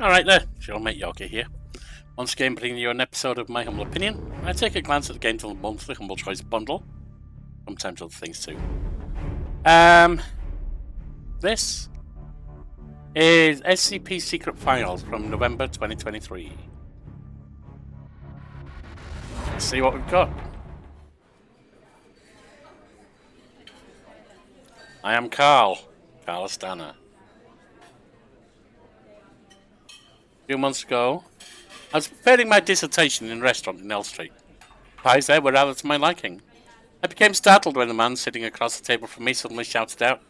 Alright there, Showmate Yorkie here. Once again bringing you an episode of My Humble Opinion. I take a glance at the Games on the Monthly Humble Choice Bundle. Sometimes other things too. This is SCP Secret Files from November 2023. Let's see what we've got. I am Carl Astana. A few months ago, I was preparing my dissertation in a restaurant in L Street. Pies there were rather to my liking. I became startled when the man sitting across the table from me suddenly shouted out.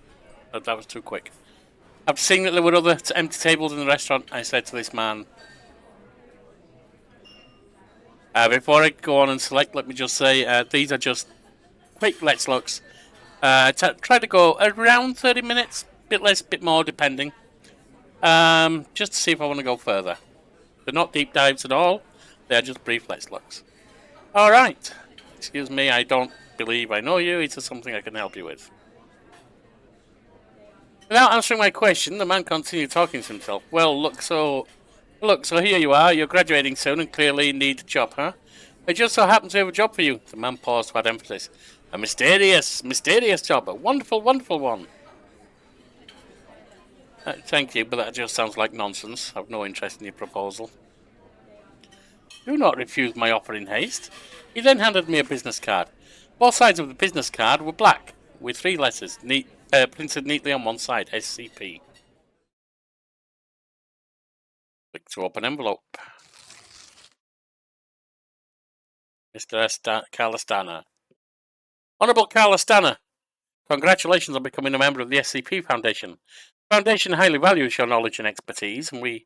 But that was too quick. After seeing that there were other empty tables in the restaurant, I said to this man, before I go on and select, let me just say, these are just quick let's looks. Try to go around 30 minutes, bit less, bit more, depending. Just to see if I want to go further. They're not deep dives at all. They're just brief let's looks. Alright. Excuse me, I don't believe I know you. Is there something I can help you with? Without answering my question, the man continued talking to himself. Well, look, so here you are. You're graduating soon and clearly need a job, huh? I just so happen to have a job for you. The man paused to add emphasis. A mysterious job. A wonderful, wonderful one. Thank you, but that just sounds like nonsense. I've no interest in your proposal. Do not refuse my offer in haste. He then handed me a business card. Both sides of the business card were black, with 3 letters printed neatly on one side, SCP. Click to open envelope. Mr. Carl Astana. Honourable Carl Astana, congratulations on becoming a member of the SCP Foundation. The Foundation highly values your knowledge and expertise, and we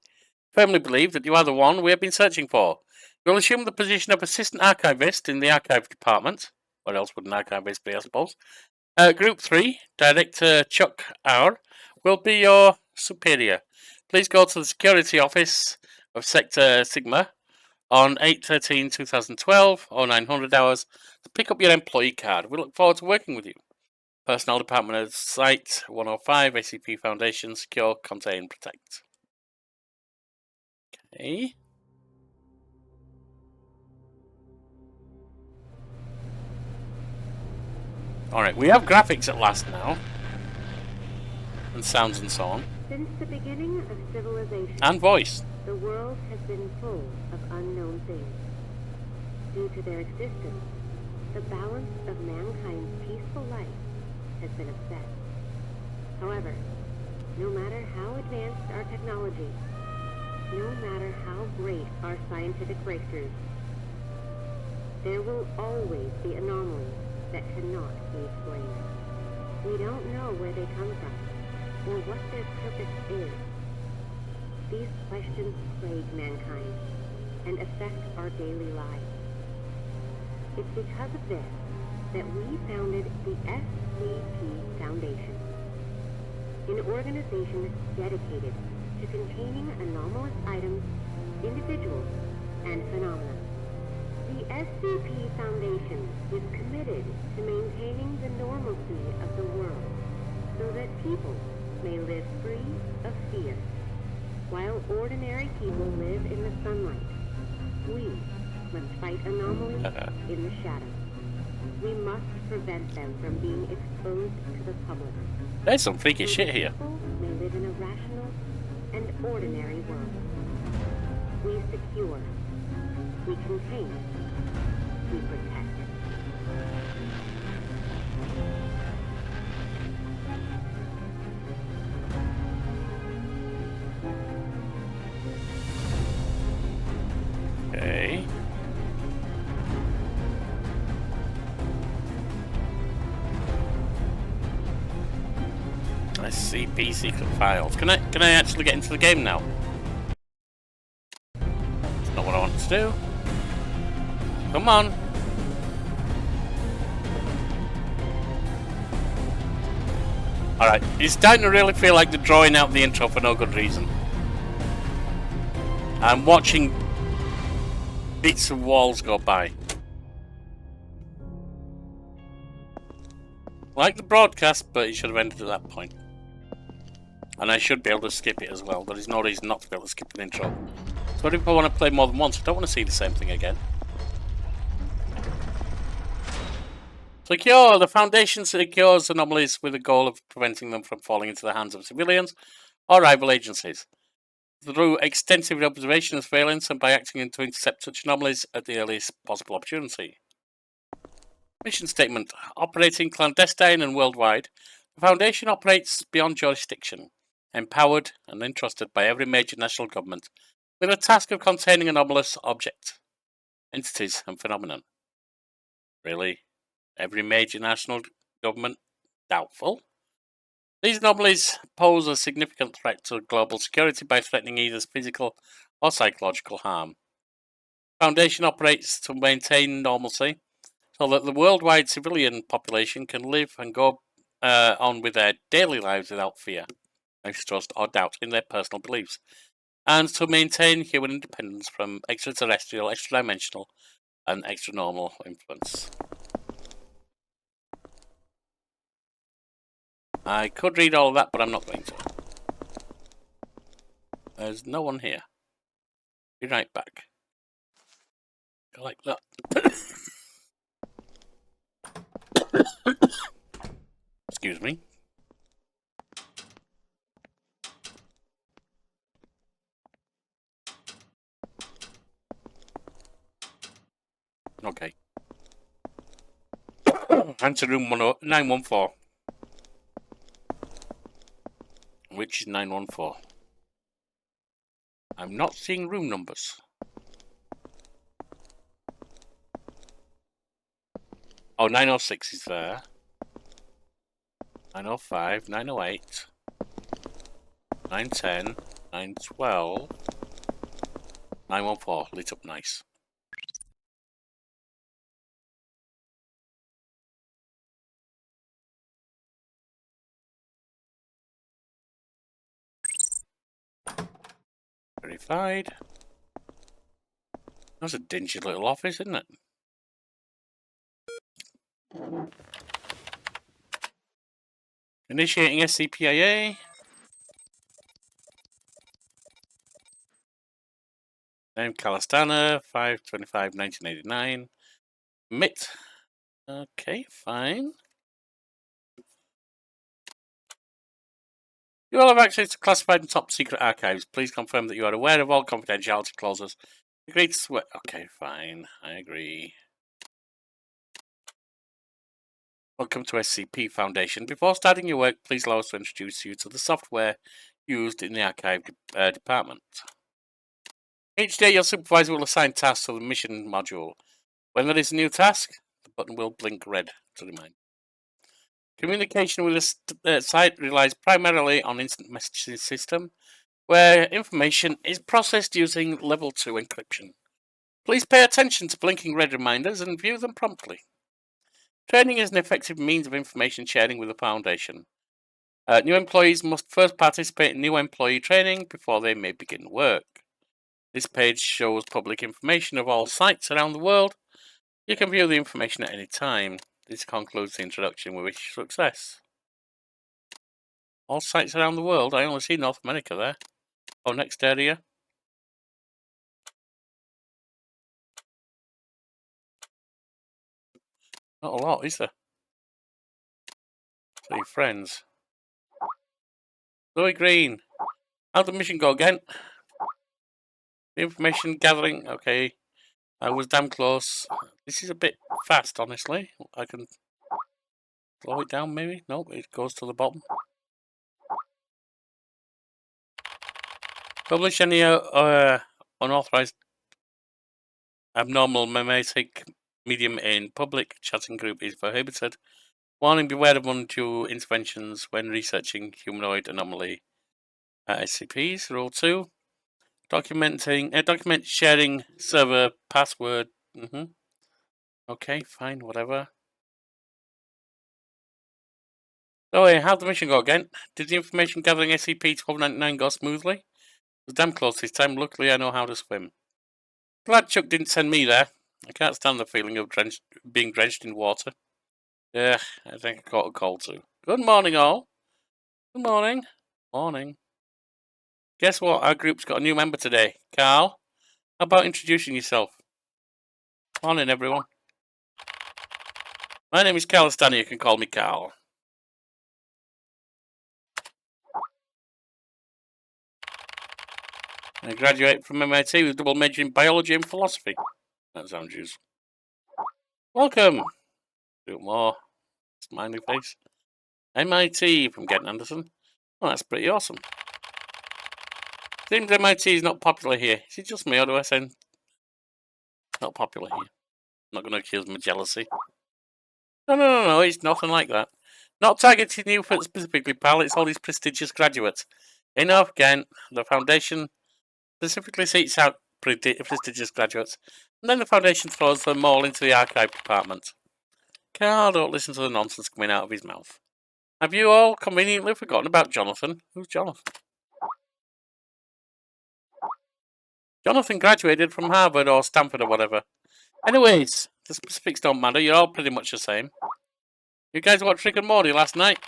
firmly believe that you are the one we have been searching for. You will assume the position of Assistant Archivist in the Archive Department. What else would an archivist be, I suppose? Group 3, Director Chuck R. will be your superior. Please go to the Security Office of Sector Sigma on 8/13/2012 or 900 hours to pick up your employee card. We look forward to working with you. Personnel Department of Site 105, SCP Foundation, Secure, Contain, Protect. Okay. Alright, we have graphics at last now. And sounds and so on. Since the beginning of civilization, and voice. The world has been full of unknown things. Due to their existence, the balance of mankind's peaceful life has been upset. However, no matter how advanced our technology, no matter how great our scientific breakthroughs, there will always be anomalies that cannot be explained. We don't know where they come from, or what their purpose is. These questions plague mankind and affect our daily lives. It's because of this that we founded the SCP Foundation, an organization dedicated to containing anomalous items, individuals, and phenomena. The SCP Foundation is committed to maintaining the normalcy of the world so that people may live free of fear. While ordinary people live in the sunlight, we must fight anomalies in the shadows. We must prevent them from being exposed to the public. There's some freaky shit here. People may live in a rational and ordinary world. We secure. We contain. We protect. Okay. SCP Secret Files. Can I actually get into the game now? That's not what I want to do. Come on. Alright, it's starting to really feel like they're drawing out the intro for no good reason. I'm watching bits of walls go by. Like the broadcast, but it should have ended at that point. And I should be able to skip it as well. There is no reason not to be able to skip an intro. So if I want to play more than once, I don't want to see the same thing again. Secure. The Foundation secures anomalies with the goal of preventing them from falling into the hands of civilians or rival agencies. Through extensive observation of surveillance and by acting to intercept such anomalies at the earliest possible opportunity. Mission statement. Operating clandestine and worldwide, the Foundation operates beyond jurisdiction, empowered and entrusted by every major national government with a task of containing anomalous objects, entities and phenomenon. Really? Every major national government? Doubtful. These anomalies pose a significant threat to global security by threatening either physical or psychological harm. The Foundation operates to maintain normalcy so that the worldwide civilian population can live and go on with their daily lives without fear, mistrust, or doubt in their personal beliefs, and to maintain human independence from extraterrestrial, extra-dimensional, and extra-normal influence. I could read all of that, but I'm not going to. There's no one here. Be right back. Go like that. Excuse me. Okay. Answer room 914. Which is 914? I'm not seeing room numbers. Oh, 906 is there. 905, 908, 910, 912, 914. Lit up nice. Verified. That's a dingy little office, isn't it? Initiating SCP-AA. Name Calistana, 5/25/1989. MIT. Okay, fine. You all have access to classified and top secret archives. Please confirm that you are aware of all confidentiality clauses. Agree to swear. Okay, fine. I agree. Welcome to SCP Foundation. Before starting your work, please allow us to introduce you to the software used in the archive department. Each day, your supervisor will assign tasks to the mission module. When there is a new task, the button will blink red to remind. Communication with the site relies primarily on instant messaging system, where information is processed using level 2 encryption. Please pay attention to blinking red reminders and view them promptly. Training is an effective means of information sharing with the Foundation. New employees must first participate in new employee training before they may begin work. This page shows public information of all sites around the world. You can view the information at any time. This concludes the introduction. We wish you success. All sites around the world? I only see North America there. Oh, next area. Not a lot, is there? See friends. Zoe Green. How'd the mission go again? Information gathering. Okay. I was damn close. This is a bit fast, honestly. I can slow it down, maybe? Nope, it goes to the bottom. Publish any unauthorized abnormal memetic medium in public. Chatting group is prohibited. Warning, beware of undue interventions when researching humanoid anomaly SCPs. Rule 2. Document sharing server password. Okay, fine, whatever. Oh, hey, how'd the mission go again? Did the information gathering SCP-1299 go smoothly? It was damn close this time. Luckily, I know how to swim. Glad Chuck didn't send me there. I can't stand the feeling of being drenched in water. Yeah, I think I caught a cold too. Good morning, all. Good morning. Morning. Guess what? Our group's got a new member today. Carl, how about introducing yourself? Morning, everyone. My name is Calistani. You can call me Carl. I graduated from MIT with a double major in biology and philosophy. That sounds useful. Welcome. Do more. Smiley face. MIT from Gent Anderson. Oh, that's pretty awesome. Seems MIT is not popular here. Is it just me, or do I sound not popular here? I'm not going to accuse them of jealousy. No, it's nothing like that. Not targeting you specifically, pal. It's all these prestigious graduates. Enough, Gent. The Foundation specifically seeks out prestigious graduates, and then the Foundation throws them all into the archive department. Carl, don't listen to the nonsense coming out of his mouth. Have you all conveniently forgotten about Jonathan? Who's Jonathan? Jonathan graduated from Harvard or Stanford or whatever. Anyways, the specifics don't matter. You're all pretty much the same. You guys watched Rick and Morty last night?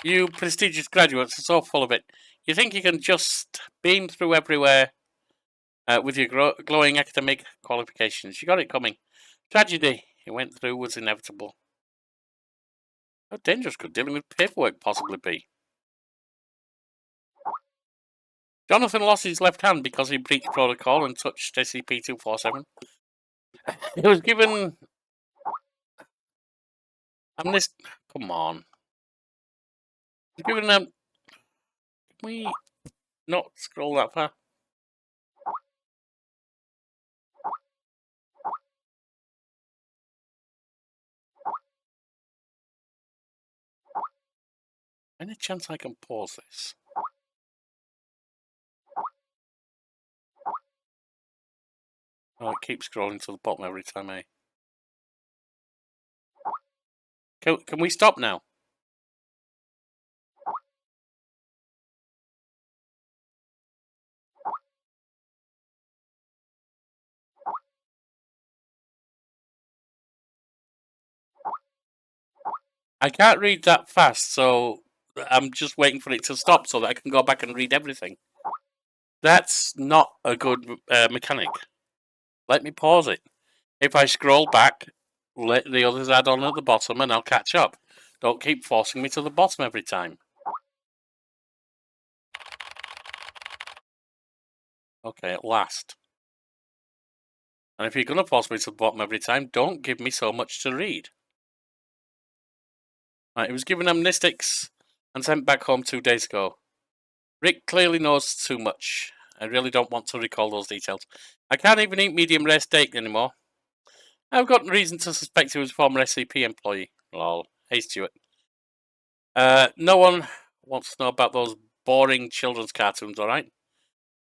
You prestigious graduates are so full of it. You think you can just beam through everywhere with your glowing academic qualifications. You got it coming. Tragedy you went through was inevitable. How dangerous could dealing with paperwork possibly be? Jonathan lost his left hand because he breached protocol and touched SCP-247. He was given amnesty. Come on. He was given Can we not scroll that far? Any chance I can pause this? Oh, it keeps scrolling to the bottom every time I... Can we stop now? I can't read that fast, so I'm just waiting for it to stop so that I can go back and read everything. That's not a good mechanic. Let me pause it. If I scroll back, let the others add on at the bottom and I'll catch up. Don't keep forcing me to the bottom every time. Okay, at last. And if you're going to force me to the bottom every time, don't give me so much to read. Right, he was given amnestics and sent back home 2 days ago. Rick clearly knows too much. I really don't want to recall those details. I can't even eat medium rare steak anymore. I've got reason to suspect he was a former SCP employee. Lol. Hey, Stuart. No one wants to know about those boring children's cartoons, alright?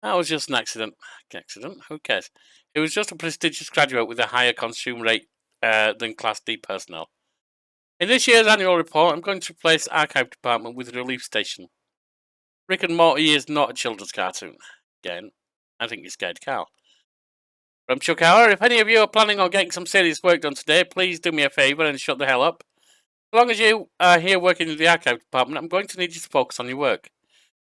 That was just an accident. Accident? Who cares? He was just a prestigious graduate with a higher consume rate than Class D personnel. In this year's annual report, I'm going to replace the archive department with a relief station. Rick and Morty is not a children's cartoon. Again, I think you scared Carl. From Chuck Hour, if any of you are planning on getting some serious work done today, please do me a favour and shut the hell up. As long as you are here working in the archive department, I'm going to need you to focus on your work.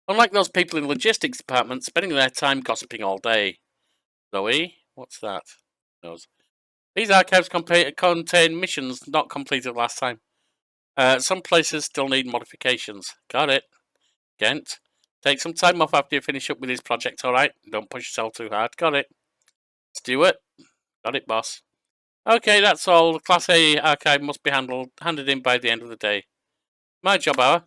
Unlike those people in the logistics department spending their time gossiping all day. Zoe? What's that? These archives contain missions not completed last time. Some places still need modifications. Got it. Gent, take some time off after you finish up with this project, alright? Don't push yourself too hard. Got it. Stuart? Got it, boss. Okay, that's all. The Class A archive must be handed in by the end of the day. My job hour.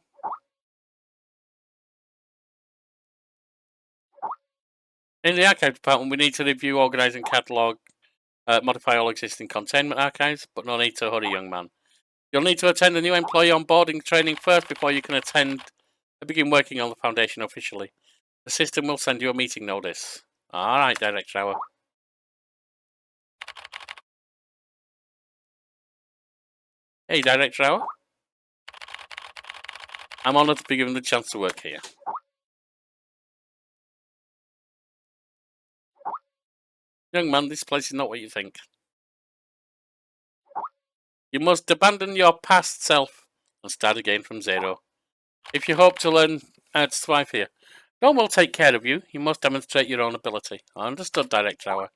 In the archive department, we need to review, organise and catalogue, modify all existing containment archives, but no need to hurry, young man. You'll need to attend the new employee onboarding training first before you can begin working on the Foundation officially. The system will send you a meeting notice. Alright, Director Hour. Hey, Director Hour. I'm honoured to be given the chance to work here. Young man, this place is not what you think. You must abandon your past self and start again from zero. If you hope to learn how to thrive here, No one will take care of you. You must demonstrate your own ability. Understood, Director Hour.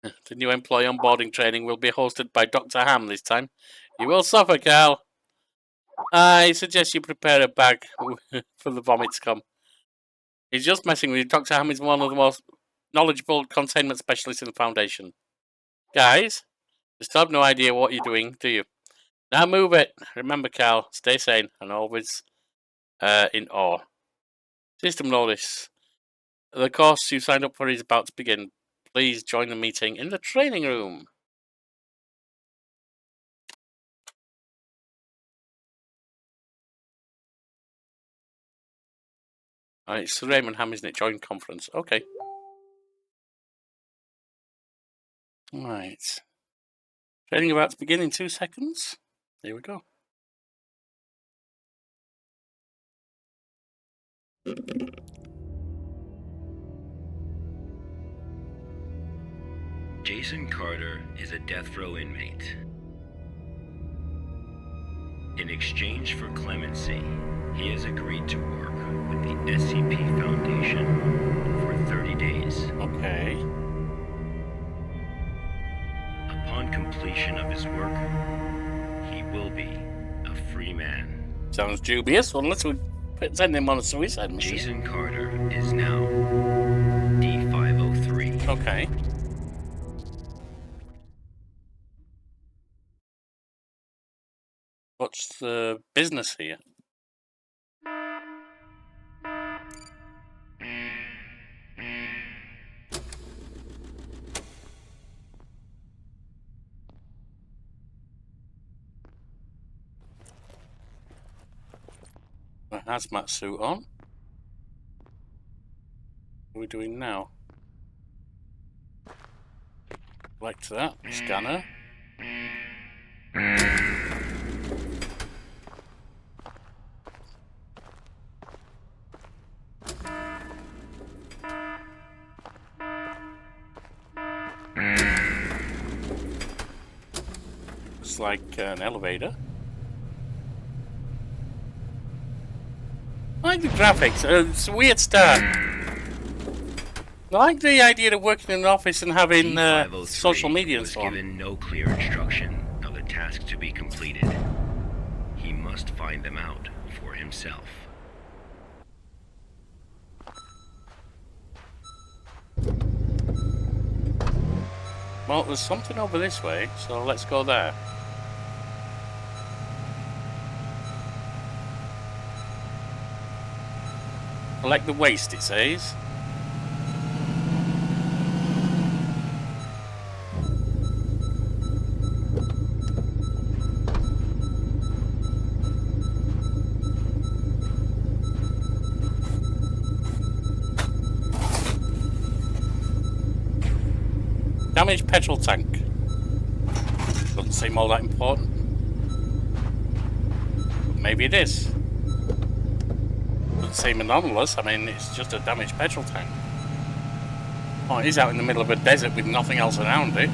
The new employee onboarding training will be hosted by Dr. Ham this time. You will suffer, Cal. I suggest you prepare a bag for the vomits come. He's just messing with you. Dr. Ham is one of the most knowledgeable containment specialists in the Foundation. Guys, you still have no idea what you're doing, do you? Now move it. Remember, Cal, stay sane and always in awe. System notice. The course you signed up for is about to begin. Please join the meeting in the training room. It's the Raymond Ham, isn't it? Join conference. Okay. Right. Training about to begin in 2 seconds. Here we go. Jason Carter is a death row inmate. In exchange for clemency, he has agreed to work with the SCP Foundation for 30 days. Okay. Upon completion of his work, he will be a free man. Sounds dubious, unless we send him on a suicide mission. Jason Carter is now D503. Okay. What's the business here? A hazmat suit on. What are we doing now? Like to that. Scanner. Looks like an elevator. I like the graphics. It's a weird start. I like the idea of working in an office and having social media and was so on. given no clear instruction of the task to be completed. He must find them out for himself. Well, there's something over this way, so let's go there. Collect the waste, it says. Damaged petrol tank. Doesn't seem all that important. But maybe it is. Doesn't seem anomalous. I mean, it's just a damaged petrol tank. Oh, it is out in the middle of a desert with nothing else around it.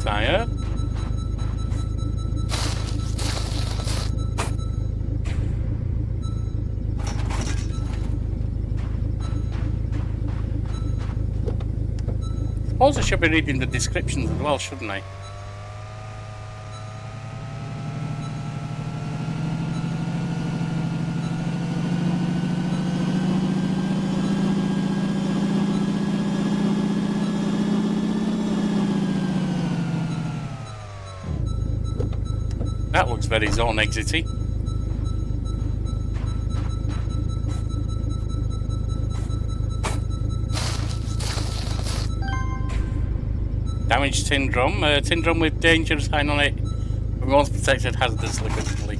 Tire. I suppose I should be reading the descriptions as well, shouldn't I? That looks very zone exity. Damaged tin drum. Tin drum with danger sign on it. Remote protected hazardous liquid leak.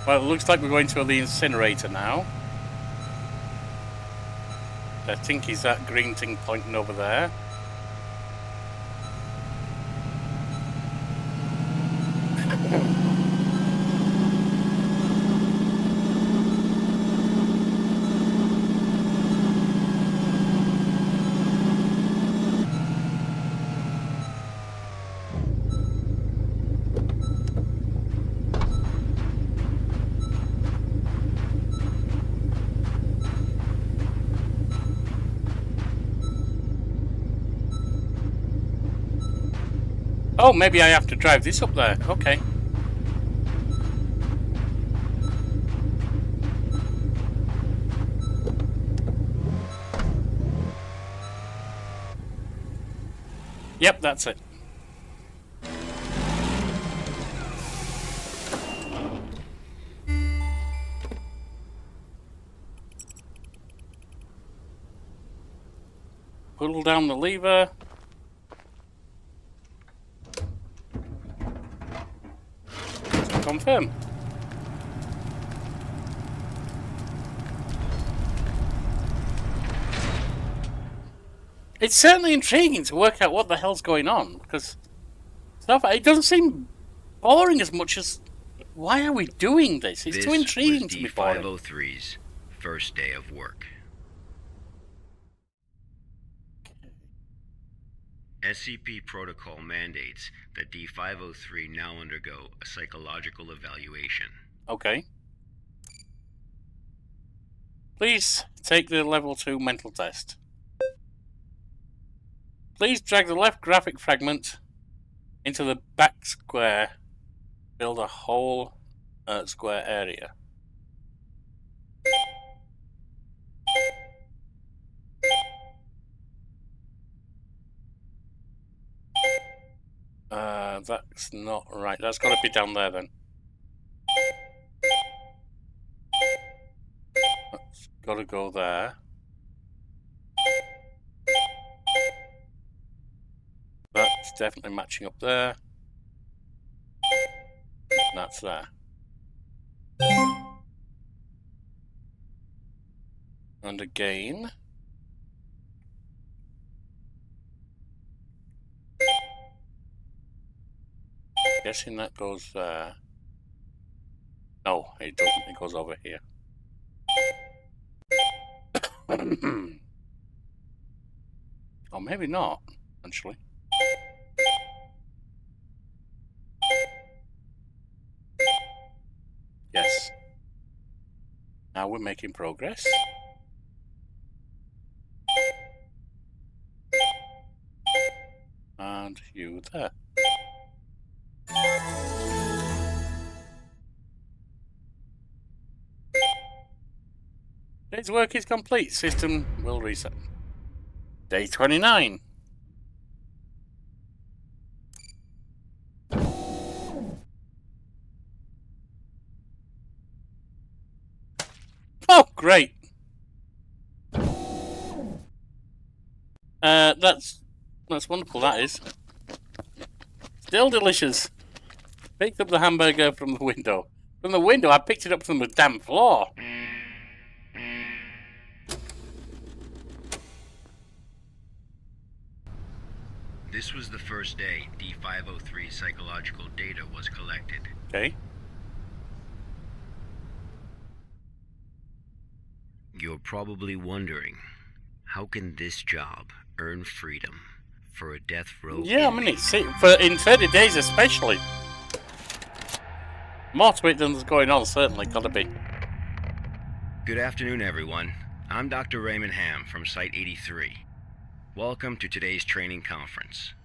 Well, it looks like we're going to the incinerator now. I think he's that green thing pointing over there. Oh, maybe I have to drive this up there. Okay. Yep, that's it. Pull down the lever. Confirm. It's certainly intriguing to work out what the hell's going on, because stuff, it doesn't seem boring as much as why are we doing this? It's too intriguing to be boring. D503's first day of work. SCP protocol mandates that D503 now undergo a psychological evaluation. Okay. Please take the level 2 mental test. Please drag the left graphic fragment into the back square. Build a whole square area. That's not right. That's got to be down there then. That's got to go there. That's definitely matching up there. That's there. And again. Guessing that goes there. No, it doesn't. It goes over here. Or maybe not, actually. Yes. Now we're making progress. And you there. Day's work is complete. System will reset. Day 29. Oh, great. That's wonderful, that is. Still delicious. Picked up the hamburger from the window. From the window? I picked it up from the damn floor. This was the first day D503 psychological data was collected. Okay. You're probably wondering, how can this job earn freedom for a death row? Yeah, I mean, in 30 days especially. More to it than's going on, certainly, gotta be. Good afternoon, everyone. I'm Dr. Raymond Ham from Site 83. Welcome to today's training conference.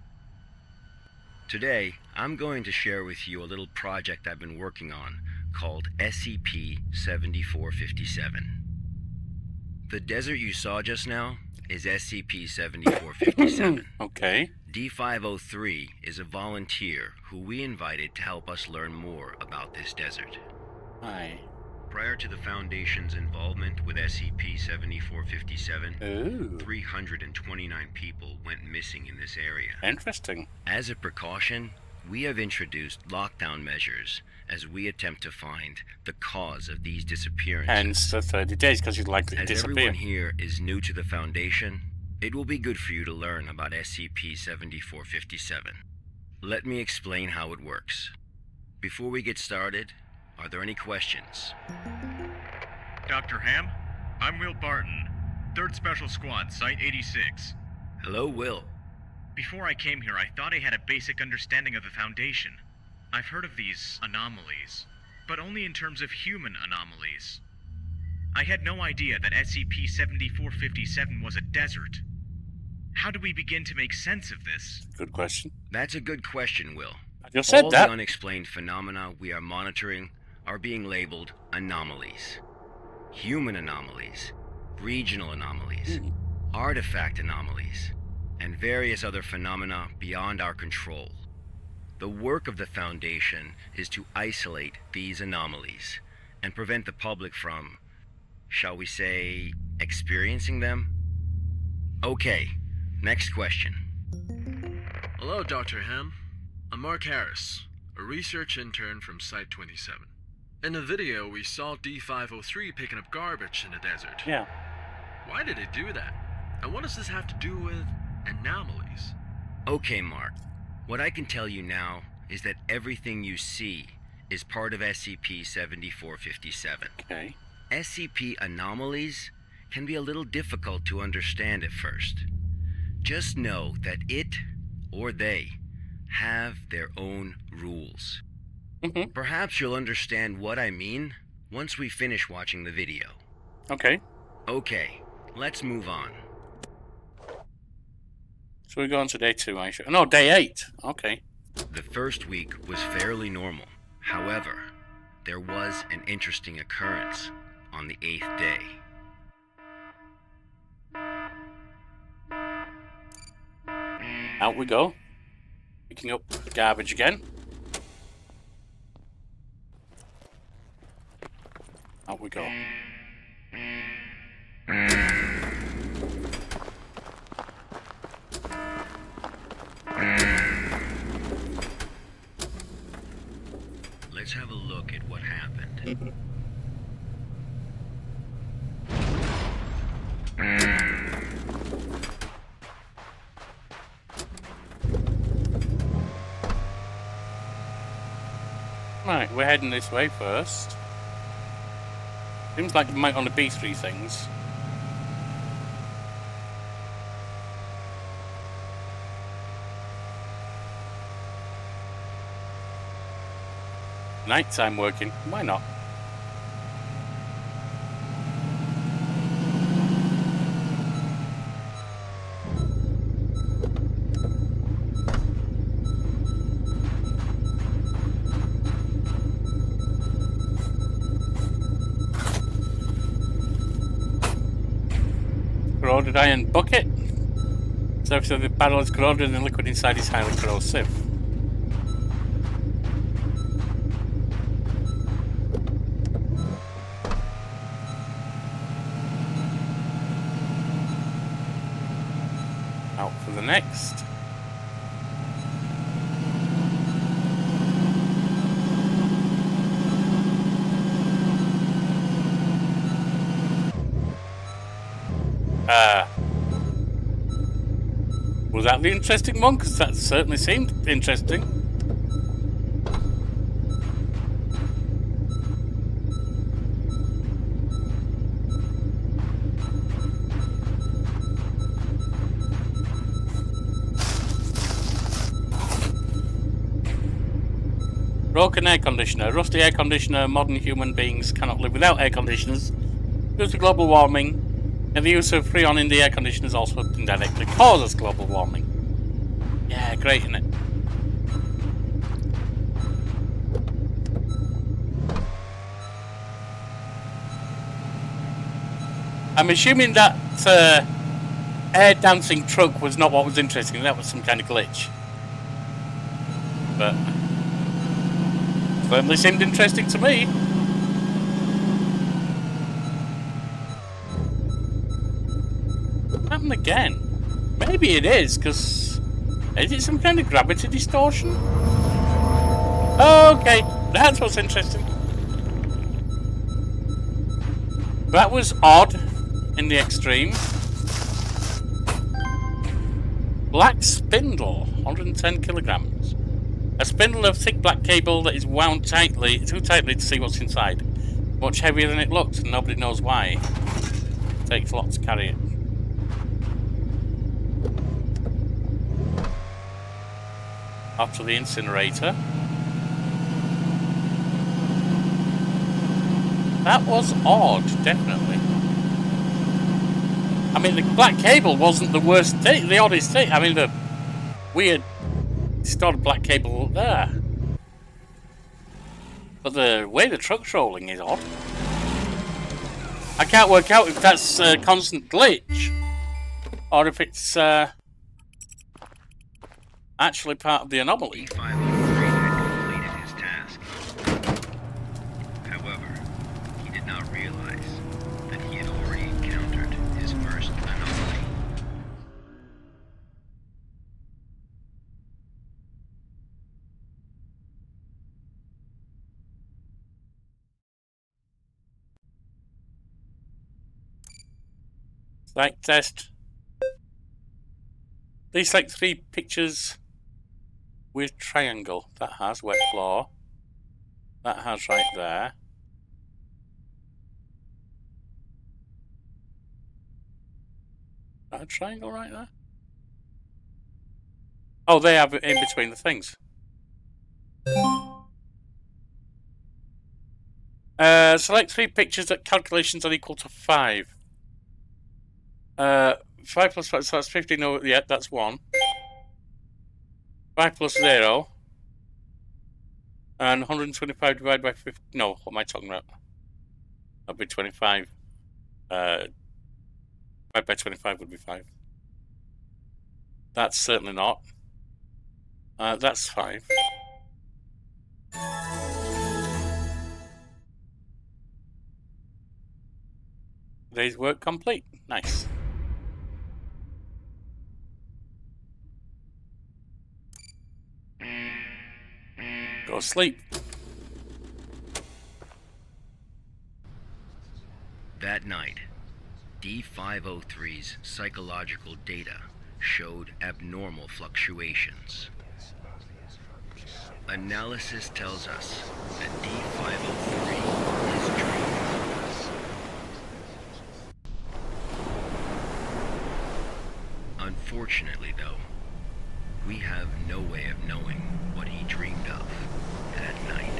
Today, I'm going to share with you a little project I've been working on called SCP-7457. The desert you saw just now is SCP-7457. Okay. D503 is a volunteer who we invited to help us learn more about this desert. Aye. Prior to the Foundation's involvement with SCP-7457, Ooh. 329 people went missing in this area. Interesting. As a precaution, we have introduced lockdown measures as we attempt to find the cause of these disappearances. Hence the 30 days, because you'd likely As disappear. everyone here is new to the Foundation, it will be good for you to learn about SCP-7457. Let me explain how it works. before we get started, are there any questions? Dr. Ham, I'm Will Barton, 3rd Special Squad, Site 86. Hello, Will. Before I came here, I thought I had a basic understanding of the Foundation. I've heard of these anomalies, but only in terms of human anomalies. I had no idea that SCP-7457 was a desert. How do we begin to make sense of this? Good question. That's a good question, Will. I just said All that. the unexplained phenomena we are monitoring are being labeled anomalies. Human anomalies, regional anomalies, artifact anomalies, and various other phenomena beyond our control. The work of the Foundation is to isolate these anomalies and prevent the public from, shall we say, experiencing them? Okay, next question. Hello, Dr. Ham. I'm Mark Harris, a research intern from Site 27. In the video, we saw D503 picking up garbage in the desert. Yeah. Why did it do that? And what does this have to do with anomalies? Okay, Mark. What I can tell you now is that everything you see is part of SCP-7457. Okay. SCP anomalies can be a little difficult to understand at first. Just know that it, or they, have their own rules. Perhaps you'll understand what I mean once we finish watching the video. Okay. Okay, let's move on. So we go on to day 2, I should. No, day 8. Okay. The first week was fairly normal. However, there was an interesting occurrence on the 8th day. Out we go. Picking up garbage again. Out we go. Let's have a look at what happened. Right, we're heading this way first. Seems like we might want to be 3 things. Nighttime working, why not? Corroded iron bucket. Surface of the barrel is corroded and the liquid inside is highly corrosive. Out for the next. Was that the interesting one? Because that certainly seemed interesting. Broken air conditioner. Rusty air conditioner. Modern human beings cannot live without air conditioners due to global warming. And the use of freon in the air conditioners also indirectly causes global warming. Yeah, great, isn't it? I'm assuming that air dancing truck was not what was interesting. That was some kind of glitch. But certainly seemed interesting to me. Happened again. Maybe it is, because is it some kind of gravity distortion? Okay, that's what's interesting. That was odd in the extreme. Black spindle, 110 kilograms. A spindle of thick black cable that is wound too tightly to see what's inside. Much heavier than it looked, and nobody knows why. It takes a lot to carry it. Off to the incinerator. That was odd, definitely. I mean, the black cable wasn't the worst thing, the oddest thing. I mean, the weird distorted black cable there. But the way the truck's rolling is odd. I can't work out if that's a constant glitch or if it's actually part of the anomaly. D503 had completed his task. However, he did not realize that he had already encountered his first anomaly. Like test. Please select 3 pictures with triangle. That has wet floor. That has right there. That a triangle right there? Oh, they have it in between the things. Select 3 pictures that calculations are equal to 5. 5 plus 5, so that's 15. No, yeah, that's 1. 5 plus 0. And 125 divided by 50. No, what am I talking about? That'd be 25. Divided by 25 would be 5. That's certainly not. That's 5. Today's work complete. Nice. Go sleep. That night, D503's psychological data showed abnormal fluctuations. Analysis tells us that D503 is dreaming. Unfortunately, though, we have no way of knowing what he dreamed of that night.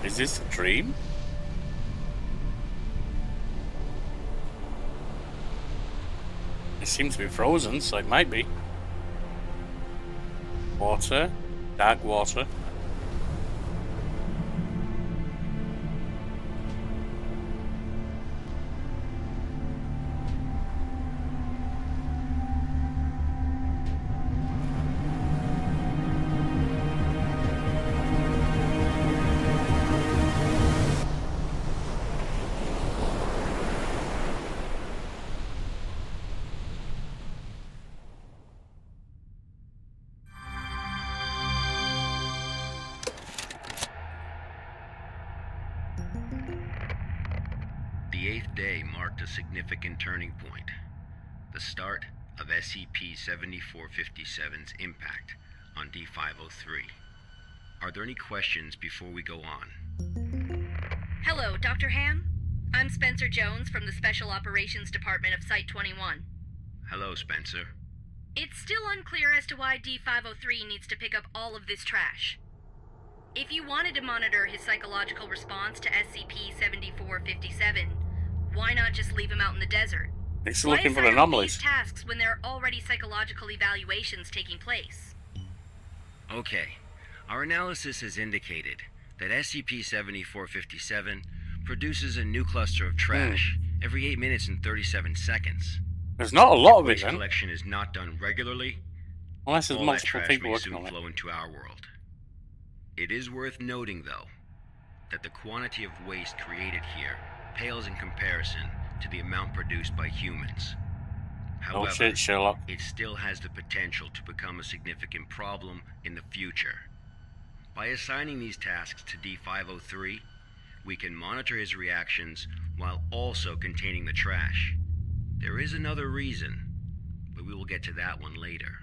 Is this a dream? It seems to be frozen, so it might be. Water, dark water. The 8th day marked a significant turning point, the start of SCP-7457's impact on D503. Are there any questions before we go on? Hello, Dr. Ham? I'm Spencer Jones from the Special Operations Department of Site-21. Hello, Spencer. It's still unclear as to why D503 needs to pick up all of this trash. If you wanted to monitor his psychological response to SCP-7457, why not just leave him out in the desert? It's Why looking for assign him anomalies. these tasks when there are already psychological evaluations taking place? Okay, our analysis has indicated that SCP-7457 produces a new cluster of trash every 8 minutes and 37 seconds. There's not a lot of it Waste then, collection is not done regularly. unless there's All that multiple trash people may working soon on it. flow into our world. It is worth noting, though, that the quantity of waste created here pales in comparison to the amount produced by humans. Oh However, shit, Sherlock. it still has the potential to become a significant problem in the future. By assigning these tasks to D503, we can monitor his reactions while also containing the trash. There is another reason, but we will get to that one later.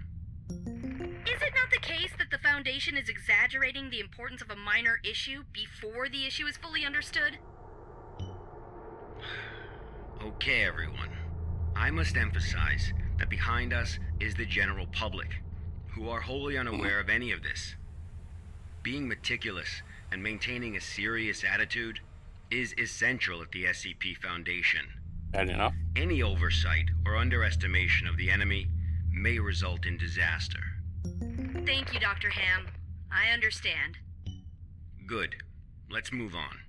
Is it not the case that the Foundation is exaggerating the importance of a minor issue before the issue is fully understood? Okay, everyone. I must emphasize that behind us is the general public, who are wholly unaware of any of this. Being meticulous and maintaining a serious attitude is essential at the SCP Foundation. Fair enough. Any oversight or underestimation of the enemy may result in disaster. Thank you, Dr. Ham. I understand. Good. Let's move on.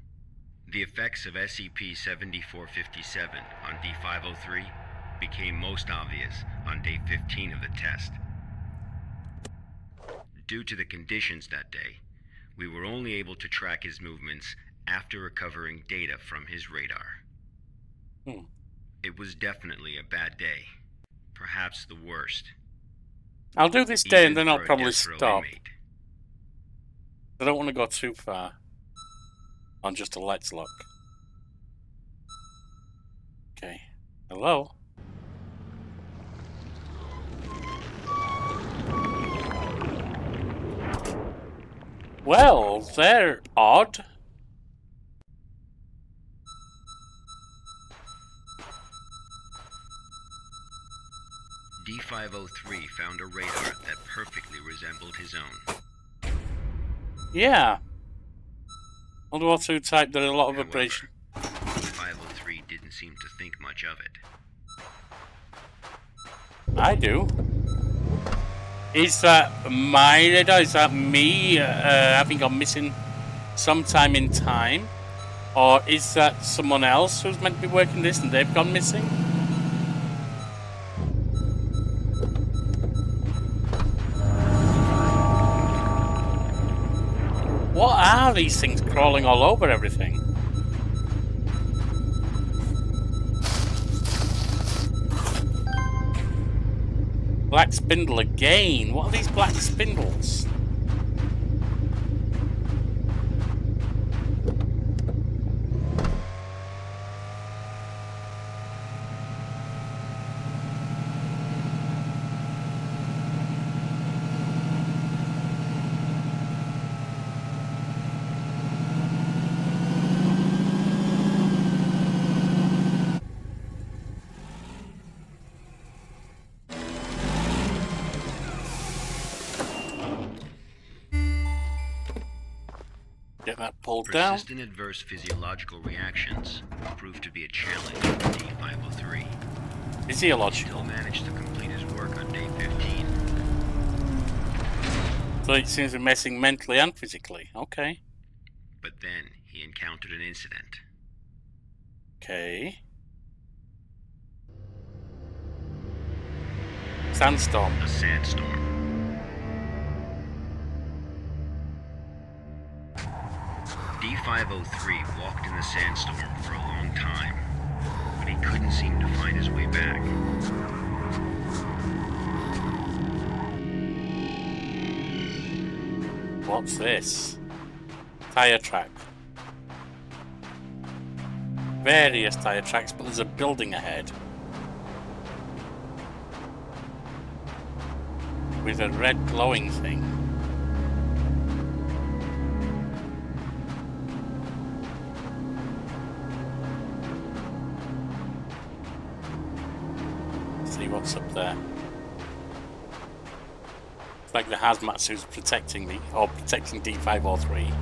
The effects of SCP-7457 on D503 became most obvious on day 15 of the test. Due to the conditions that day, we were only able to track his movements after recovering data from his radar. It was definitely a bad day. Perhaps the worst. I'll do this day and Even then I'll for a probably death row stop. inmate. I don't want to go too far on just a let's look. Okay. Hello? Well, they're odd. D503 found a radar that perfectly resembled his own. Yeah. Although also type there are a lot of However, vibration. D503 didn't seem to think much of it. I do. Is that my radar? Is that me having gone missing sometime in time? Or is that someone else who's meant to be working this and they've gone missing? What are these things crawling all over everything? Black spindle again. What are these black spindles? Get that pulled down. Persistent adverse physiological reactions proved to be a challenge for D503. Physiological. Still managed to complete his work on day 15. So it seems to be messing mentally and physically. Okay. But then he encountered an incident. Okay. Sandstorm. A sandstorm. D503 walked in the sandstorm for a long time, but he couldn't seem to find his way back. What's this? Tire track. Various tire tracks, but there's a building ahead. With a red glowing thing. See what's up there. It's like the hazmat suit's protecting me, or protecting D503.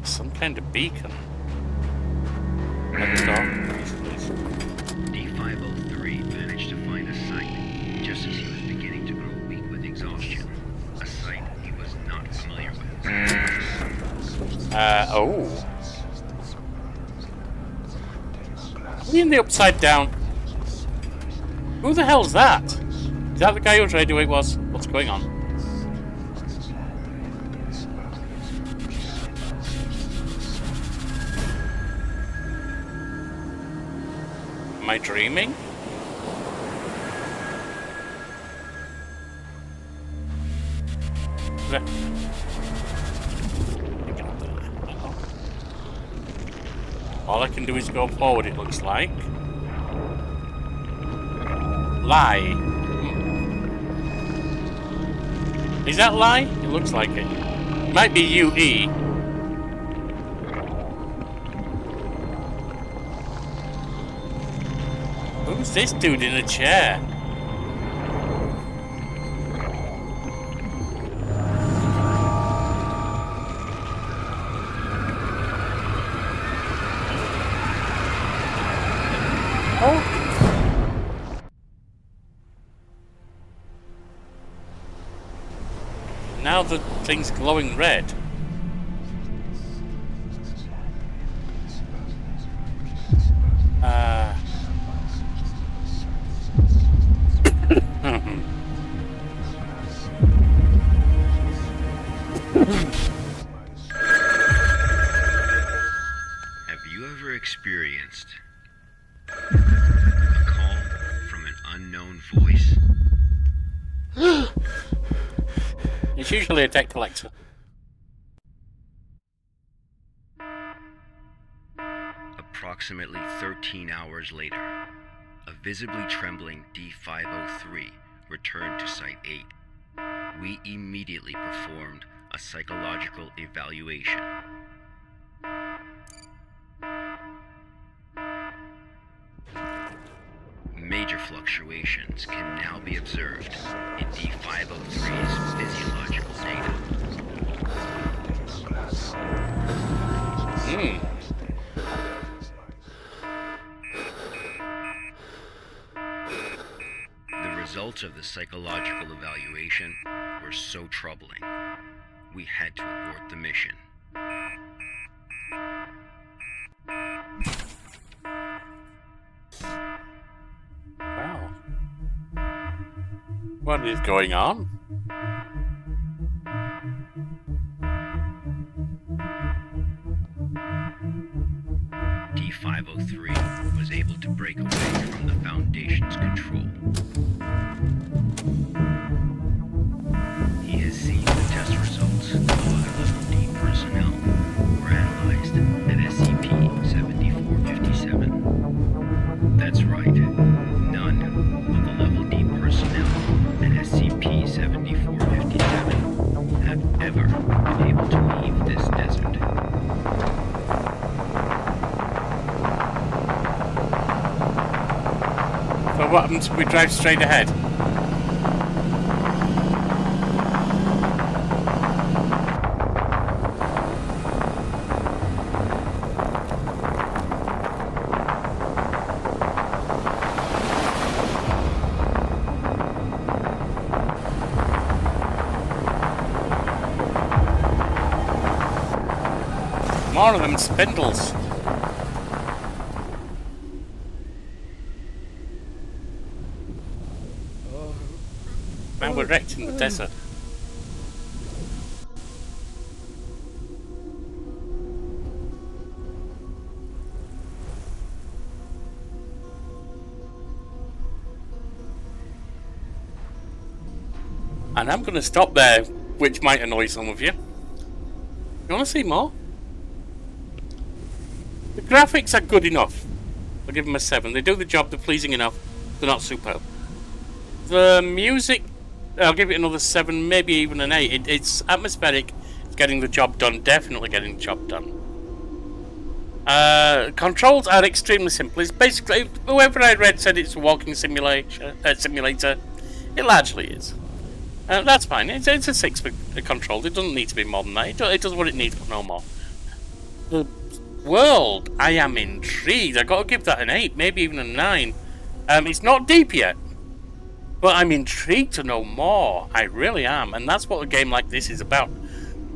Some kind of beacon. Let's talk. Please. D503 managed to find a site just as he was beginning to grow weak with exhaustion. A site he was not familiar with. Oh. Are we in the upside down? Who the hell's that? Is that the guy whose radio it was? What's going on? Am I dreaming? All I can do is go forward, it looks like. Lie. Is that lie? It looks like it. Might be UE. Who's this dude in a chair? Now the thing's glowing red. Have you ever experienced a call from an unknown voice? It's usually a debt collector. Approximately 13 hours later, a visibly trembling D503 returned to Site 8. We immediately performed a psychological evaluation. Major fluctuations can now be observed in D503's physiological data. The results of the psychological evaluation were so troubling, we had to abort the mission. Wow. What is going on? D503 was able to break away from the Foundation's control. He has seen the test results of other Level D personnel who were analyzed at SCP-7457. That's right. None of the Level D personnel at SCP-7457 have ever been able to leave this desert. So what happens if we drive straight ahead? More of them spindles. Man, we're wrecked in the desert. And I'm going to stop there, which might annoy some of you. You want to see more? The graphics are good enough. I'll give them a 7. They do the job, they're pleasing enough. They're not superb. The music, I'll give it another 7, maybe even an 8. It's atmospheric, it's getting the job done, definitely getting the job done. Controls are extremely simple. It's basically, whoever I read said it's a walking simulator. It largely is. That's fine. It's a 6 for controls. It doesn't need to be more than that. It does what it needs, but no more. The world, I am intrigued. I got to give that an 8, maybe even a 9. It's not deep yet, but I'm intrigued to know more. I really am, and that's what a game like this is about.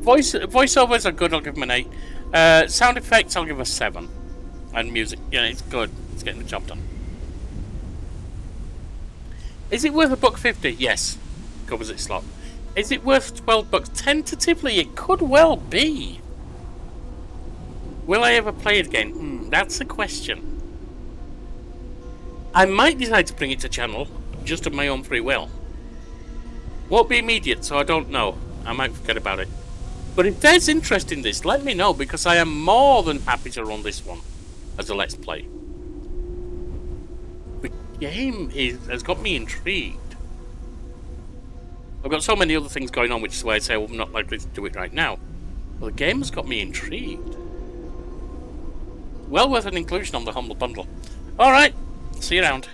Voiceovers are good. I'll give them an 8. Sound effects, I'll give a 7. And music, yeah, it's good. It's getting the job done. Is it worth $1.50? Yes. Covers its slot. Is it worth $12? Tentatively, it could well be. Will I ever play it again? That's the question. I might decide to bring it to channel, just of my own free will. Won't be immediate, so I don't know. I might forget about it. But if there's interest in this, let me know, because I am more than happy to run this one. as a Let's Play. The game has got me intrigued. I've got so many other things going on, which is why I say I'm not likely to do it right now. But the game has got me intrigued. Well worth an inclusion on the Humble Bundle. Alright, see you around.